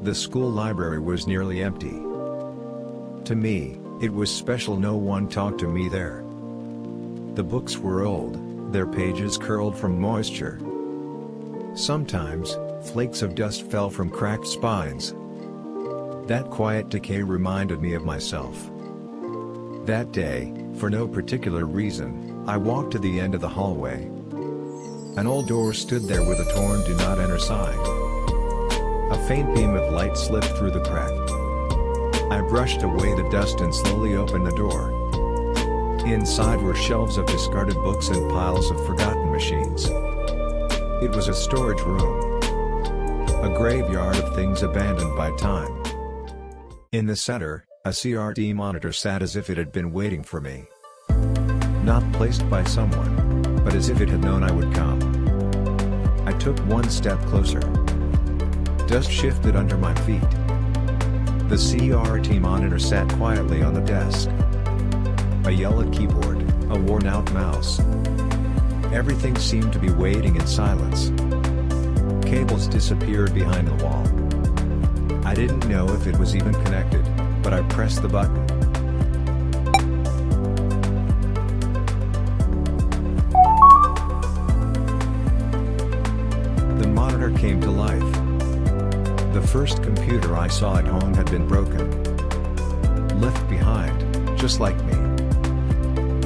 The school library was nearly empty. To me, it was special. No one talked to me there. The books were old, their pages curled from moisture. Sometimes, flakes of dust fell from cracked spines. That quiet decay reminded me of myself. That day, for no particular reason, I walked to the end of the hallway. An old door stood there with a torn "Do Not Enter" sign. A faint beam of light slipped through the crack. I brushed away the dust and slowly opened the door. Inside were shelves of discarded books and piles of forgotten machines. It was a storage room. A graveyard of things abandoned by time. In the center, a CRT monitor sat as if it had been waiting for me. Not placed by someone, but as if it had known I would come. I took one step closer. Dust shifted under my feet. The CRT monitor sat quietly on the desk. A yellowed keyboard, a worn-out mouse. Everything seemed to be waiting in silence. Cables disappeared behind the wall. I didn't know if it was even connected, but I pressed the button. The monitor came to life. The first computer I saw at home had been broken. Left behind, just like me.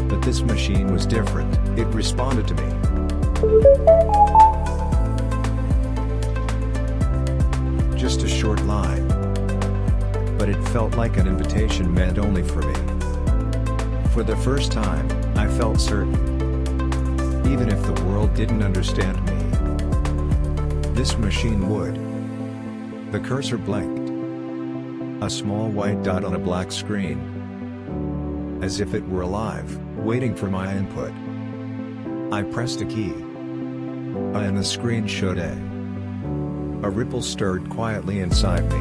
But this machine was different. It responded to me. Just a short line. But it felt like an invitation meant only for me. For the first time, I felt certain. Even if the world didn't understand me, this machine would. The cursor blinked. A small white dot on a black screen. As if it were alive, waiting for my input. I pressed a key. And the screen showed A ripple stirred quietly inside me.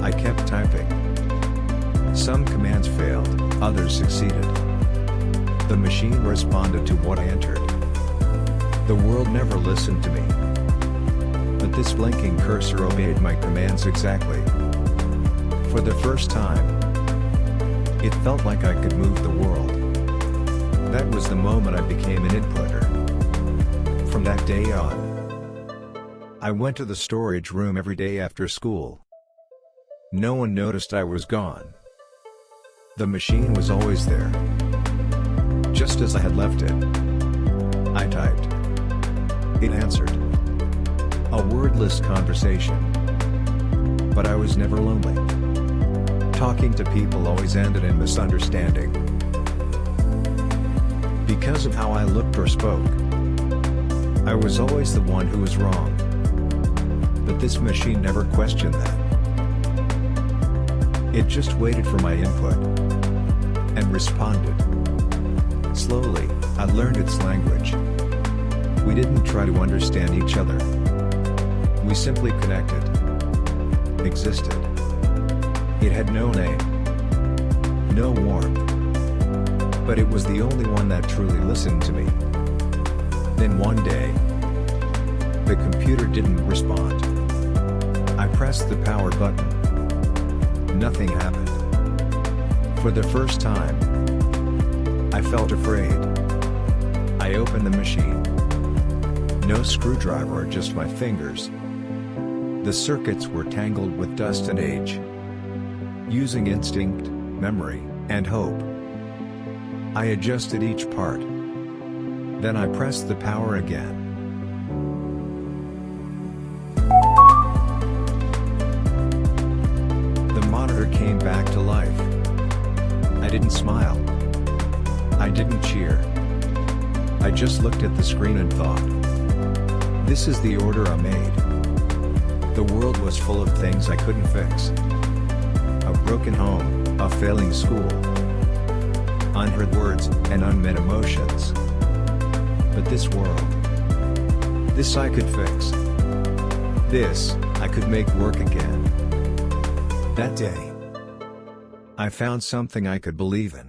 I kept typing. Some commands failed, others succeeded. The machine responded to what I entered. The world never listened to me. But this blinking cursor obeyed my commands exactly. For the first time, it felt like I could move the world. That was the moment I became an inputter. From that day on, I went to the storage room every day after school. No one noticed I was gone. The machine was always there. Just as I had left it. I typed. It answered. A wordless conversation. But I was never lonely. Talking to people always ended in misunderstanding. Because of how I looked or spoke, I was always the one who was wrong. But this machine never questioned that. It just waited for my input. And responded. Slowly, I learned its language. We didn't try to understand each other. We simply connected. Existed. It had no name. No warmth. But it was the only one that truly listened to me. Then one day, the computer didn't respond. I pressed the power button. Nothing happened. For the first time, I felt afraid. I opened the machine. No screwdriver, just my fingers. The circuits were tangled with dust and age. Using instinct, memory, and hope, I adjusted each part. Then I pressed the power again. The monitor came back to life. I didn't smile. I didn't cheer. I just looked at the screen and thought, this is the order I made. The world was full of things I couldn't fix. A broken home, a failing school, unheard words, and unmet emotions. But this world, this I could fix. This, I could make work again. That day, I found something I could believe in.